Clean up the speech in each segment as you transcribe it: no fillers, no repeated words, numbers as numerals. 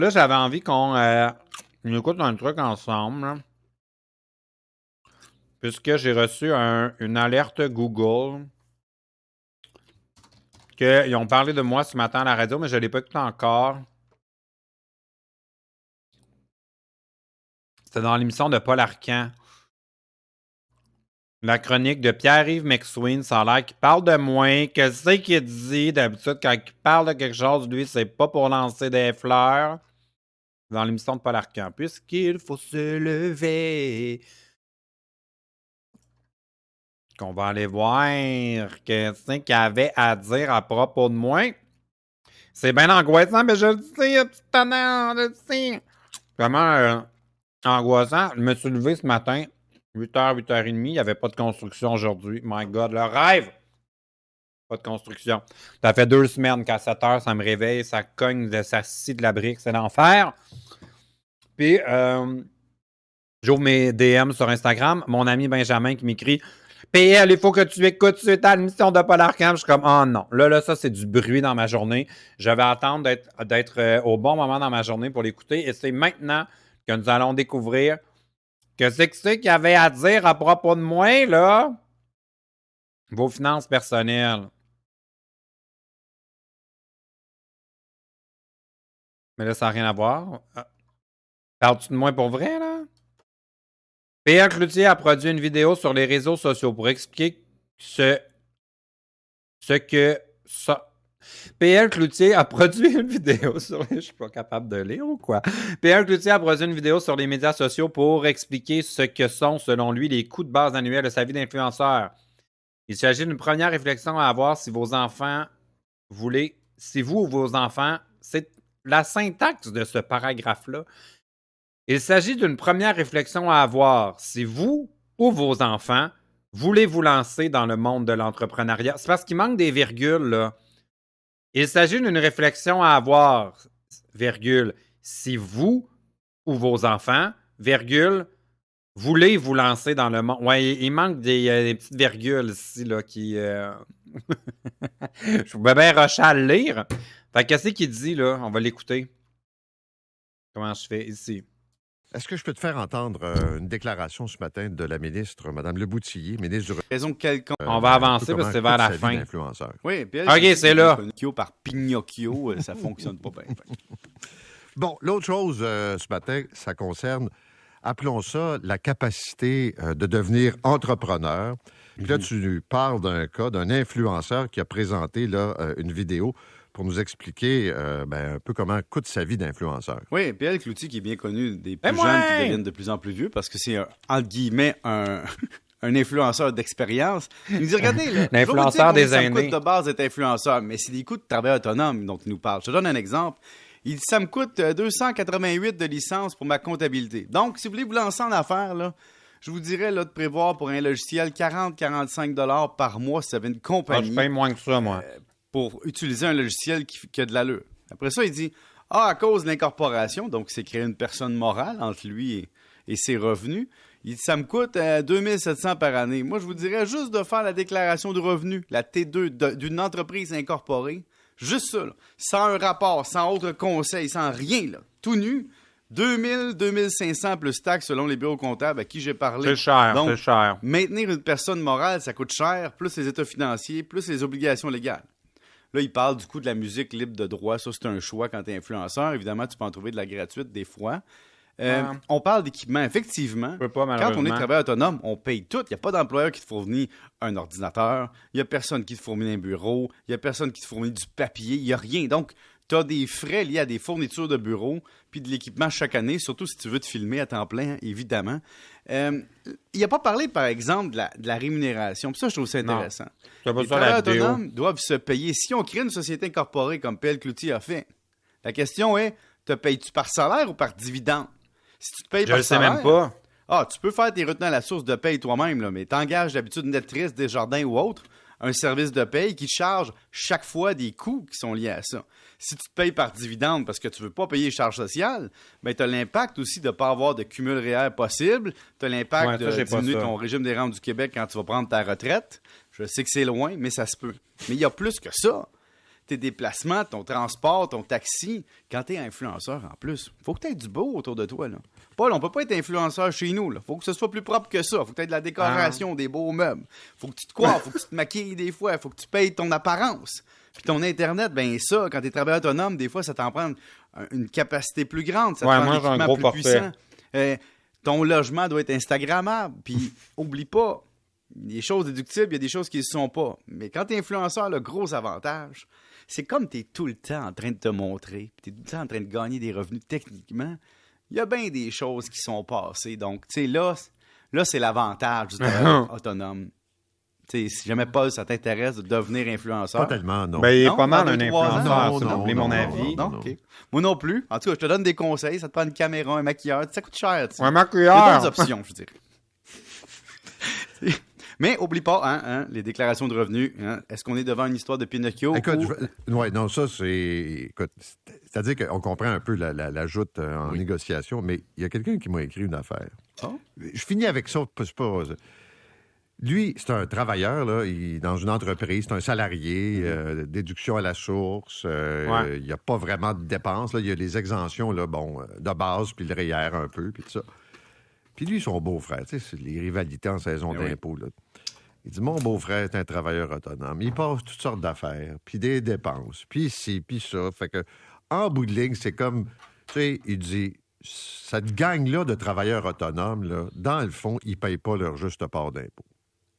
Là, j'avais envie qu'on écoute un truc ensemble, là, puisque j'ai reçu une alerte Google qu'ils ont parlé de moi ce matin à la radio, mais je ne l'ai pas écouté encore. C'était dans l'émission de Paul Arcand. La chronique de Pierre-Yves McSween, ça a l'air qu'il parle de moi. Qu'est-ce qu'il dit d'habitude quand il parle de quelque chose, lui, c'est pas pour lancer des fleurs. Dans l'émission de Paul Arcand. Puisqu'il faut se lever. Qu'on va aller voir qu'est-ce qu'il avait à dire à propos de moi. C'est bien angoissant, mais je le sais, petit tannant, je le sais. Vraiment angoissant. Je me suis levé ce matin, 8h, 8h30. Il n'y avait pas de construction aujourd'hui. My God, le rêve! Pas de construction. Ça fait 2 semaines qu'à 7h, ça me réveille, ça cogne, ça scie de la brique, c'est l'enfer. Puis, j'ouvre mes DM sur Instagram. Mon ami Benjamin qui m'écrit PL, il faut que tu écoutes suite à l'émission de Paul Arcand. Je suis comme, oh non. Là, ça, c'est du bruit dans ma journée. Je vais attendre d'être au bon moment dans ma journée pour l'écouter. Et c'est maintenant que nous allons découvrir que c'est qu'il y avait à dire à propos de moi, là. Vos finances personnelles. Mais là, ça n'a rien à voir. Parles-tu de moi pour vrai, là? PL Cloutier a produit une vidéo sur les réseaux sociaux pour expliquer ce que ça. PL Cloutier a produit une vidéo sur les... Je suis pas capable de lire ou quoi? PL Cloutier a produit une vidéo sur les médias sociaux pour expliquer ce que sont, selon lui, les coûts de base annuels de sa vie d'influenceur. Il s'agit d'une première réflexion à avoir si vos enfants voulaient... Si vous ou vos enfants... C'est la syntaxe de ce paragraphe-là. Il s'agit d'une première réflexion à avoir si vous ou vos enfants voulez vous lancer dans le monde de l'entrepreneuriat. C'est parce qu'il manque des virgules, là. Il s'agit d'une réflexion à avoir, virgule, si vous ou vos enfants, virgule, voulez vous lancer dans le monde. Ouais, il manque des petites virgules ici, là, qui... Je vais bien rusher à le lire. Fait qu'est-ce qu'il dit, là? On va l'écouter. Comment je fais ici? Est-ce que je peux te faire entendre une déclaration ce matin de la ministre, Mme Leboutillier, ministre du... Raison quelconque. On va avancer parce que c'est vers la fin. Oui, puis OK, c'est là. Pinocchio par Pinocchio, ça fonctionne pas bien. Bon, l'autre chose ce matin, ça concerne, appelons ça, la capacité de devenir entrepreneur. Puis là, tu parles d'un cas d'un influenceur qui a présenté là, une vidéo pour nous expliquer un peu comment coûte sa vie d'influenceur. Oui, PL Cloutier qui est bien connu des plus jeunes qui deviennent de plus en plus vieux parce que c'est, entre guillemets, un influenceur d'expérience. Il nous dit, regardez, là, l'influenceur des aînés. Ça me coûte de base d'être influenceur, mais c'est des coûts de travail autonome dont il nous parle. Je te donne un exemple. Il dit, ça me coûte 288 de licence pour ma comptabilité. Donc, si vous voulez vous lancer en affaires, là, je vous dirais là, de prévoir pour un logiciel 40-45 $ par mois si vous avez une compagnie. Je paye moins que ça, moi. Pour utiliser un logiciel qui a de l'allure. Après ça, il dit, à cause de l'incorporation, donc c'est créer une personne morale entre lui et ses revenus, il dit, ça me coûte 2700 par année. Moi, je vous dirais juste de faire la déclaration de revenus, la T2 d'une entreprise incorporée, juste ça, là, sans un rapport, sans autre conseil, sans rien, là, tout nu, 2000, 2500 plus taxes selon les bureaux comptables à qui j'ai parlé. C'est cher, donc, c'est cher. Maintenir une personne morale, ça coûte cher, plus les états financiers, plus les obligations légales. Là, il parle du coût de la musique libre de droit. Ça, c'est un choix quand tu es influenceur. Évidemment, tu peux en trouver de la gratuite des fois. On parle d'équipement. Effectivement, quand on est travailleur autonome, on paye tout. Il n'y a pas d'employeur qui te fournit un ordinateur. Il n'y a personne qui te fournit un bureau. Il n'y a personne qui te fournit du papier. Il n'y a rien. Donc, tu as des frais liés à des fournitures de bureau puis de l'équipement chaque année, surtout si tu veux te filmer à temps plein, évidemment. Il n'a pas parlé, par exemple, de la rémunération. Puis ça, je trouve ça intéressant. Les travailleurs autonomes doivent se payer. Si on crée une société incorporée comme PL Cloutier a fait, la question est, te payes-tu par salaire ou par dividende? Si tu te payes par salaire... Je le sais même pas. Tu peux faire tes retenues à la source de paye toi-même, là, mais t'engages d'habitude une lectrice, Desjardins ou autre, un service de paye qui te charge chaque fois des coûts qui sont liés à ça. Si tu te payes par dividende parce que tu ne veux pas payer les charges sociales, ben tu as l'impact aussi de ne pas avoir de cumul réel possible. Tu as l'impact de diminuer ton régime des rentes du Québec quand tu vas prendre ta retraite. Je sais que c'est loin, mais ça se peut. Mais il y a plus que ça. tes déplacements, ton transport, ton taxi, quand t'es influenceur en plus, faut que t'aies du beau autour de toi, là. Paul, on peut pas être influenceur chez nous, là. Faut que ce soit plus propre que ça. Faut que t'aies de la décoration, des beaux meubles. Faut que tu te coiffes, faut que tu te maquilles des fois, faut que tu payes ton apparence. Puis ton Internet, ben ça, quand t'es travailleur autonome, des fois, ça t'en prend une capacité plus grande, ça te prend un équipement plus puissant. Ton logement doit être instagrammable, puis oublie pas, il y a des choses déductibles, il y a des choses qui ne sont pas. Mais quand t'es influenceur, le gros avantage, c'est comme t'es tout le temps en train de te montrer, puis t'es tout le temps en train de gagner des revenus techniquement, il y a bien des choses qui sont passées. Donc, tu sais, là c'est l'avantage du travail autonome. Tu sais, si jamais Paul, ça t'intéresse de devenir influenceur. Pas tellement, non. Ben, il est Non, pas mal dans un 2-3 ans. influenceur, Non, si vous non, voulez non, mon non, avis. Non, OK. Moi non plus. En tout cas, je te donne des conseils. Ça te prend une caméra, un maquilleur. Ça coûte cher. Tu sais. Un Il y a maquilleur. d'autres options, je dirais. Mais oublie pas, les déclarations de revenus. Est-ce qu'on est devant une histoire de Pinocchio? Écoute, ou... ouais, non, ça, écoute, c'est-à-dire qu'on comprend un peu la joute en négociation, mais il y a quelqu'un qui m'a écrit une affaire. Oh. Je finis avec ça, c'est pas... Lui, c'est un travailleur, là, dans une entreprise, c'est un salarié, déduction à la source, il n'y a pas vraiment de dépenses, là, il y a les exemptions, là, de base, puis le REER un peu, puis tout ça. Puis lui, son beau-frère, tu sais, c'est les rivalités en saison d'impôt, là. Il dit, mon beau-frère est un travailleur autonome. Il passe toutes sortes d'affaires, puis des dépenses, puis ci, puis ça. Fait que, en bout de ligne, c'est comme, tu sais, il dit, cette gang-là de travailleurs autonomes, là, dans le fond, ils ne payent pas leur juste part d'impôt.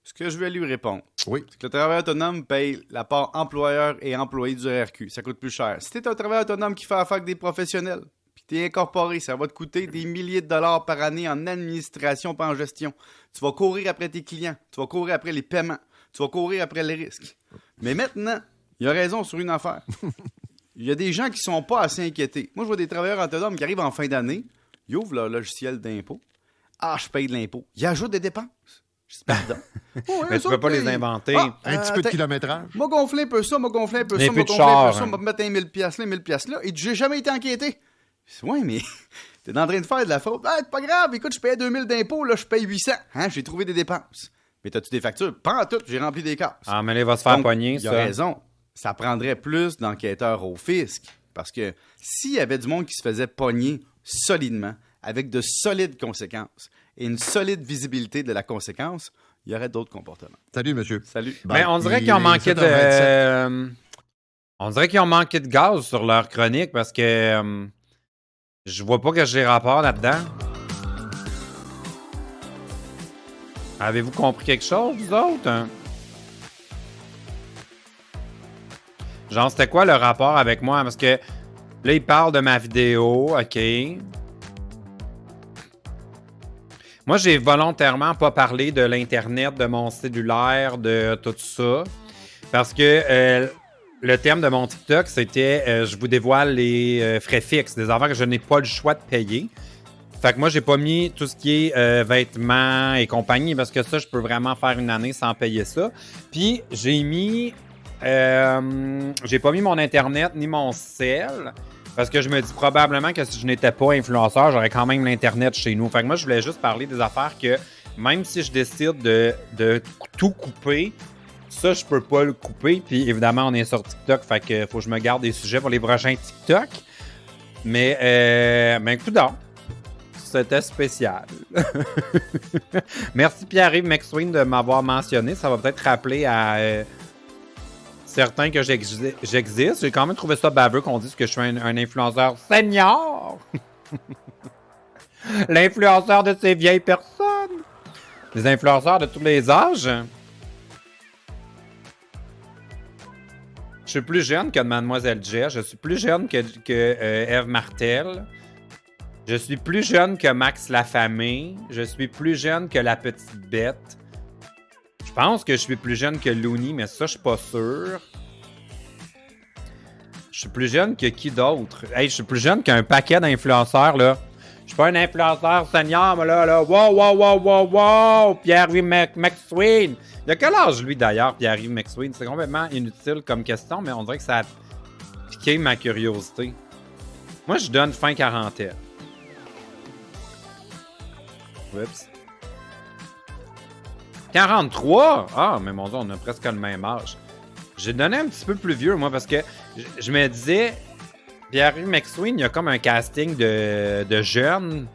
Ce que je vais lui répondre, Oui. c'est que le travailleur autonome paye la part employeur et employé du RQ. Ça coûte plus cher. Si tu es un travailleur autonome qui fait affaire avec des professionnels, puis tu es incorporé, ça va te coûter des milliers de dollars par année en administration et en gestion. Tu vas courir après tes clients, tu vas courir après les paiements, tu vas courir après les risques. Mais maintenant, il a raison sur une affaire. Il y a des gens qui sont pas assez inquiétés. Moi, je vois des travailleurs autonomes qui arrivent en fin d'année, ils ouvrent leur logiciel d'impôt. Ah, je paye de l'impôt. Ils ajoutent des dépenses. Je dis, pardon. Mais tu peux pas les inventer. Un petit peu de kilométrage. M'a gonflé un peu ça, m'a gonflé un peu Les ça, m'a plus de gonflé un char, peu ça, hein. m'a mettre un 1000$ là, 1000$ là. Et j'ai jamais été enquêté. Je dis, ouais, mais t'es en train de faire de la fraude. Ah, c'est pas grave, écoute, je payais 2000 d'impôts, là, je paye 800. J'ai trouvé des dépenses. Mais t'as-tu des factures? Pas en tout, j'ai rempli des cases. Ah, mais là, il va se faire Donc, pogner, il a ça. raison. Ça prendrait plus d'enquêteurs au fisc. Parce que s'il y avait du monde qui se faisait pogner solidement, avec de solides conséquences et une solide visibilité de la conséquence, il y aurait d'autres comportements. Salut, monsieur. Salut. Mais on dirait qu'ils ont manqué 7h27. de. On dirait qu'ils ont manqué de gaz sur leur chronique parce que je vois pas que j'ai rapport là-dedans. Avez-vous compris quelque chose, vous autres? Hein? Genre, c'était quoi le rapport avec moi? Parce que là, il parle de ma vidéo, OK. Moi, j'ai volontairement pas parlé de l'Internet, de mon cellulaire, de tout ça. Parce que le thème de mon TikTok, c'était je vous dévoile les frais fixes, des affaires que je n'ai pas le choix de payer. Fait que moi, j'ai pas mis tout ce qui est vêtements et compagnie, parce que ça, je peux vraiment faire une année sans payer ça. Puis, j'ai mis... j'ai pas mis mon Internet ni mon cell, parce que je me dis probablement que si je n'étais pas influenceur, j'aurais quand même l'Internet chez nous. Fait que moi, je voulais juste parler des affaires que, même si je décide de tout couper, ça, je peux pas le couper. Puis évidemment, on est sur TikTok, fait que faut que je me garde des sujets pour les prochains TikTok. Mais coudonc, c'était spécial. Merci Pierre-Yves McSween de m'avoir mentionné. Ça va peut-être rappeler à certains que j'existe. J'ai quand même trouvé ça baveux qu'on dise que je suis un influenceur senior. L'influenceur de ces vieilles personnes. Les influenceurs de tous les âges. Je suis plus jeune que Mademoiselle Jess. Je suis plus jeune que Ève Martel. Je suis plus jeune que Max Lafamé. Je suis plus jeune que La Petite Bête. Je pense que je suis plus jeune que Looney, mais ça, je suis pas sûr. Je suis plus jeune que qui d'autre? Hey, je suis plus jeune qu'un paquet d'influenceurs, là. Je suis pas un influenceur senior, mais là. Wow! Pierre-Yves McSween. Il a quel âge, lui, d'ailleurs, Pierre-Yves McSween? C'est complètement inutile comme question, mais on dirait que ça a piqué ma curiosité. Moi, je donne fin quarantaine. Oups. 43? Ah, mais mon Dieu, on a presque le même âge. J'ai donné un petit peu plus vieux, moi, parce que je me disais, Pierre-Yves McSween, il y a comme un casting de jeunes,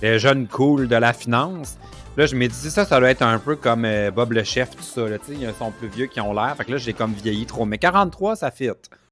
des jeunes cool de la finance. Là, je me dis, ça doit être un peu comme Bob le chef, tout ça. Tu sais, ils sont plus vieux qui ont l'air. Fait que là, j'ai comme vieilli trop. Mais 43, ça fit.